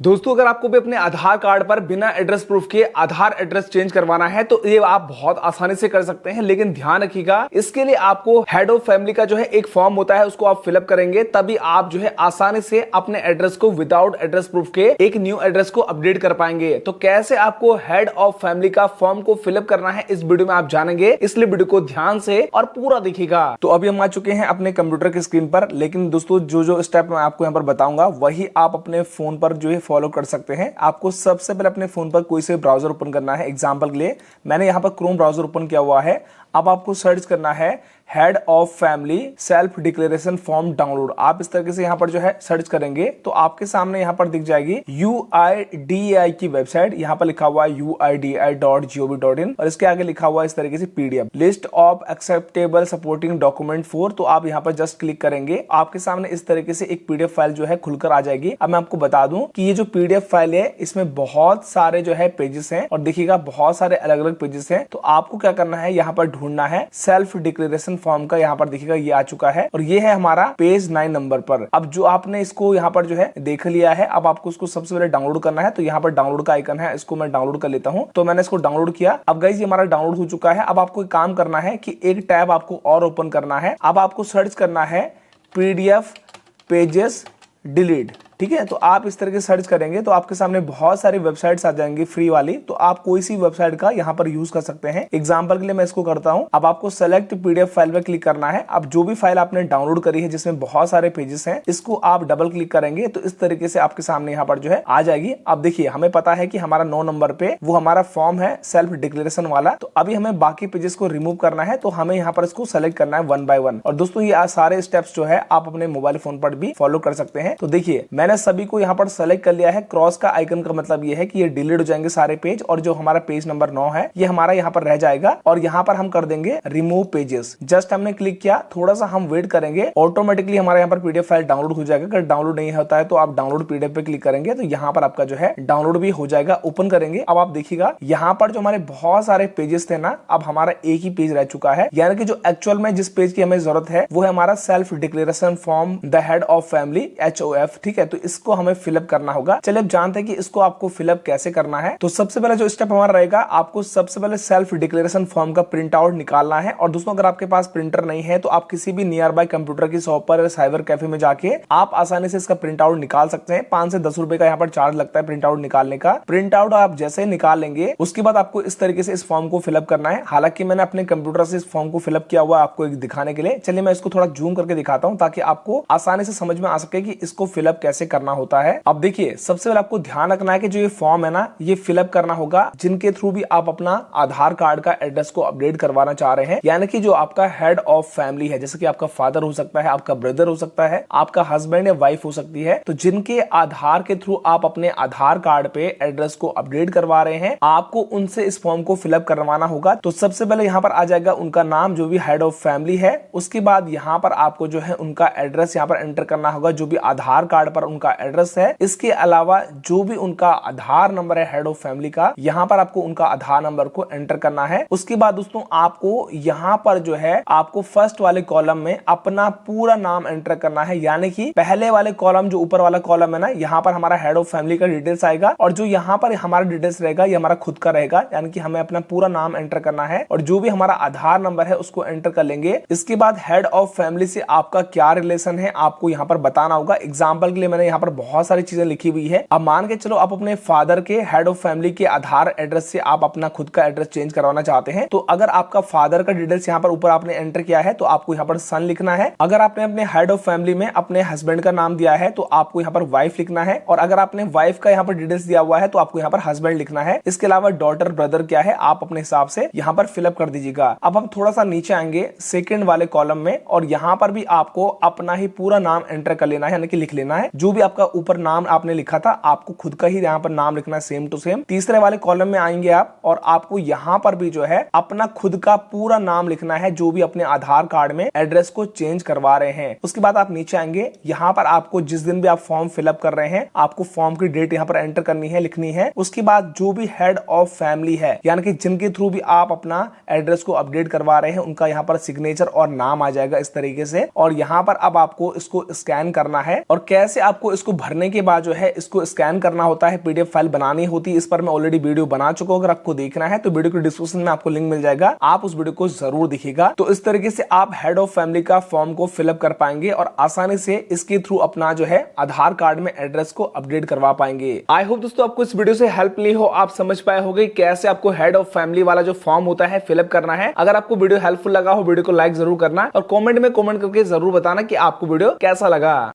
दोस्तों अगर आपको भी अपने आधार कार्ड पर बिना एड्रेस प्रूफ के आधार एड्रेस चेंज करवाना है तो ये आप बहुत आसानी से कर सकते हैं, लेकिन ध्यान रखिएगा इसके लिए आपको हेड ऑफ फैमिली का जो है एक फॉर्म होता है, उसको आप फिलअप करेंगे तभी आप जो है आसानी से अपने एड्रेस को विदाउट एड्रेस प्रूफ के एक न्यू एड्रेस को अपडेट कर पाएंगे। तो कैसे आपको हेड ऑफ फैमिली का फॉर्म को फिलअप करना है इस वीडियो में आप जानेंगे, इसलिए वीडियो को ध्यान से और पूरा देखिएगा। तो अभी हम आ चुके हैं अपने कंप्यूटर की स्क्रीन पर, लेकिन दोस्तों जो स्टेप मैं आपको यहाँ पर बताऊंगा वही आप अपने फोन पर जो है फॉलो कर सकते हैं। आपको सबसे पहले अपने फोन पर कोई से ब्राउजर ओपन करना है। एग्जांपल के लिए मैंने यहाँ पर क्रोम ब्राउजर ओपन किया हुआ है। अब आपको सर्च करना है head of family self declaration form download. आप इस तरीके से यहाँ पर जो है सर्च करेंगे तो आपके सामने यहाँ पर दिख जाएगी UIDAI की वेबसाइट। यहाँ पर लिखा हुआ है UIDAI.gov.in और इसके आगे लिखा हुआ है इस तरीके से PDF list of acceptable supporting document for. तो आप यहाँ पर जस्ट क्लिक करेंगे, आपके सामने इस तरीके से एक PDF फाइल जो है खुलकर आ जाएगी। अब मैं आपको बता दूं कि ये जो PDF फाइल है इसमें बहुत सारे जो है पेजेस हैं और देखिएगा बहुत सारे अलग अलग पेजेस हैं। तो आपको क्या करना है, यहाँ पर ढूंढना है सेल्फ डिक्लेरेशन फॉर्म का। यहाँ पर देखिएगा ये आ चुका है और ये है हमारा पेज 9 नंबर पर। अब जो आपने इसको यहाँ पर जो है देख लिया है, अब आपको इसको सबसे पहले डाउनलोड करना है। तो यहाँ पर डाउनलोड का आइकन है, इसको मैं डाउनलोड कर लेता हूँ। तो मैंने इसको डाउनलोड किया। अब गाइस ये हमारा डाउनलोड हो चुका है। अब आपको एक काम करना है कि एक टैब आपको और ओपन करना है। अब आपको सर्च करना है PDF पेजेस डिलीट। ठीक है, तो आप इस तरह के सर्च करेंगे तो आपके सामने बहुत सारी वेबसाइट्स आ जाएंगी फ्री वाली। तो आप कोई सी वेबसाइट का यहाँ पर यूज कर सकते हैं। एग्जांपल के लिए मैं इसको करता हूँ। अब आपको सेलेक्ट PDF फाइल पे क्लिक करना है। अब जो भी फाइल आपने डाउनलोड करी है जिसमें बहुत सारे पेजेस हैं, इसको आप डबल क्लिक करेंगे तो इस तरीके से आपके सामने यहाँ पर जो है आ जाएगी। अब देखिए हमें पता है कि हमारा 9 नंबर पे वो हमारा फॉर्म है सेल्फ डिक्लेरेशन वाला। तो अभी हमें बाकी पेजेस को रिमूव करना है, तो हमें यहाँ पर इसको सेलेक्ट करना है 1 बाय 1। और दोस्तों ये सारे स्टेप्स जो है आप अपने मोबाइल फोन पर भी फॉलो कर सकते हैं। तो देखिए मैंने सभी को यहाँ पर सेलेक्ट कर लिया है। क्रॉस का आइकन का मतलब ये है कि ये डिलीट हो जाएंगे सारे पेज और जो हमारा पेज नंबर 9 है ये हमारा यहाँ पर रह जाएगा। और यहाँ पर हम कर देंगे रिमूव पेजेस। जस्ट हमने क्लिक किया, थोड़ा सा हम वेट करेंगे, ऑटोमेटिकली हमारे यहाँ पर PDF फाइल डाउनलोड हो जाएगा। अगर डाउनलोड नहीं होता है तो आप डाउनलोड PDF पे क्लिक करेंगे तो यहाँ पर आपका जो है डाउनलोड भी हो जाएगा। ओपन करेंगे, अब आप देखिएगा यहाँ पर जो हमारे बहुत सारे पेजेस थे ना, अब हमारा एक ही पेज रह चुका है। यानी कि जो एक्चुअल में जिस पेज की हमें जरूरत है वो है हमारा self declaration form the head of family HOF। ठीक है, तो इसको हमें फिलअप करना होगा। चलिए अब जानते हैं कि इसको आपको फिलअप कैसे करना है। तो सबसे पहले जो स्टेप हमारा रहेगा, आपको सबसे पहले सेल्फ डिक्लेरेशन फॉर्म का प्रिंट आउट निकालना है। और दोस्तों अगर आपके पास प्रिंटर नहीं है तो आप किसी भी नियर बाय कंप्यूटर की शॉप पर साइबर कैफे में जाके आप आसानी से इसका प्रिंट आउट निकाल सकते हैं। 5 से 10 रुपए का यहाँ पर चार्ज लगता है प्रिंट आउट निकालने का। प्रिंट आउट आप जैसे ही निकाल लेंगे उसके बाद आपको इस तरीके से इस फॉर्म को फिलअप करना है। हालांकि मैंने अपने कंप्यूटर से इस फॉर्म को फिलअप किया हुआ आपको दिखाने के लिए। चलिए मैं इसको थोड़ा जूम करके दिखाता हूँ ताकि आपको आसानी से समझ में आ सके कि इसको फिलअप कैसे करना होता है। अब देखिए सबसे पहले आपको ध्यान रखना है कि जो ये फॉर्म है ना, ये फिलअप करना होगा जिनके थ्रू भी आप अपना आधार कार्ड का एड्रेस को अपडेट करवाना चाह रहे हैं। यानी कि जो आपका हेड ऑफ फैमिली है, जैसे कि आपका फादर हो सकता है, आपका ब्रदर हो सकता है, आपका हस्बैंड या वाइफ हो सकती है। तो जिनके आधार के थ्रू आप अपने आधार कार्ड पे एड्रेस को अपडेट करवा रहे हैं, आपको उनसे इस फॉर्म को फिलअप करवाना होगा। तो सबसे पहले यहाँ पर आ जाएगा उनका नाम, जो भी हेड ऑफ फैमिली है। उसके बाद यहाँ पर आपको जो है उनका एड्रेस यहाँ पर एंटर करना होगा, जो भी आधार कार्ड पर उनका एड्रेस है। इसके अलावा जो भी उनका आधार नंबर है हेड ऑफ फैमिली का, यहाँ पर आपको उनका आधार नंबर को एंटर करना है। उसके बाद दोस्तों आपको यहाँ पर जो है आपको फर्स्ट वाले कॉलम में अपना पूरा नाम एंटर करना है। यानी कि पहले वाले कॉलम, जो ऊपर वाला कॉलम है ना, यहाँ पर हमारा हेड ऑफ फैमिली का डिटेल्स आएगा और जो यहाँ पर हमारा डिटेल्स रहेगा ये हमारा खुद का रहेगा। यानी कि हमें अपना पूरा नाम एंटर करना है और जो भी हमारा आधार नंबर है उसको एंटर कर लेंगे। इसके बाद हेड ऑफ फैमिली से आपका क्या रिलेशन है आपको यहाँ पर बताना होगा। एग्जाम्पल के लिए मैंने यहाँ पर बहुत सारी चीजें लिखी हुई है। अब मान के चलो आप अपने फादर के हेड ऑफ फैमिली के आधार एड्रेस से आप अपना खुद का एड्रेस चेंज करवाना चाहते हैं। तो अगर आपका फादर का डिटेल्स यहाँ पर ऊपर आपने एंटर किया है तो आपको यहाँ पर सन लिखना है। अगर आपने अपने हेड ऑफ फैमिली में अपने हस्बैंड का नाम दिया है तो आपको यहाँ पर वाइफ लिखना है। और अगर आपने वाइफ का यहाँ पर डिटेल्स दिया हुआ है तो आपको यहाँ पर हस्बैंड लिखना है। इसके अलावा डॉटर ब्रदर क्या है आप अपने हिसाब से यहाँ पर फिलअप कर दीजिएगा। अब हम थोड़ा सा नीचे आएंगे सेकेंड वाले कॉलम में और यहाँ पर भी आपको अपना ही पूरा नाम एंटर कर लेना है, यानी कि लिख लेना है। जो भी आपका ऊपर नाम आपने लिखा था आपको खुद का ही यहाँ पर नाम लिखना है, सेम टू सेम। तीसरे वाले कॉलम में आएंगे आप और आपको यहाँ पर भी जो है अपना खुद का पूरा नाम लिखना है, जो भी अपने आधार कार्ड में एड्रेस को चेंज करवा रहे हैं। उसके बाद आप नीचे आएंगे, यहाँ पर आपको जिस दिन भी आप फॉर्म फिलअप कर रहे हैं आपको फॉर्म की डेट यहाँ पर एंटर करनी है, लिखनी है। उसके बाद जो भी हेड ऑफ फैमिली है, यानी कि जिनके थ्रू भी आप अपना एड्रेस को अपडेट करवा रहे हैं, उनका यहाँ पर सिग्नेचर और नाम आ जाएगा इस तरीके से। और यहाँ पर अब आपको इसको स्कैन करना है। और कैसे आप आपको इसको भरने के बाद जो है इसको स्कैन करना होता है, पीडीएफ फाइल बनानी होती है। इस पर मैं ऑलरेडी वीडियो बना चुका हूं, अगर आपको देखना है तो वीडियो के डिस्क्रिप्शन में आपको लिंक मिल जाएगा, आप उस वीडियो को जरूर देखिएगा। तो इस तरीके से आप हेड ऑफ फैमिली का फॉर्म को फिलअप कर पाएंगे और आसानी से इसके थ्रू अपना जो है आधार कार्ड में एड्रेस को अपडेट करवा पाएंगे। आई होप दोस्तों आपको इस वीडियो से हेल्प ली हो, आप समझ पाए होंगे कैसे आपको हेड ऑफ फैमिली वाला जो फॉर्म होता है फिलअप करना है। अगर आपको वीडियो हेल्पफुल लगा हो, वीडियो को लाइक जरूर करना और कमेंट में कमेंट करके जरूर बताना कि आपको वीडियो कैसा लगा।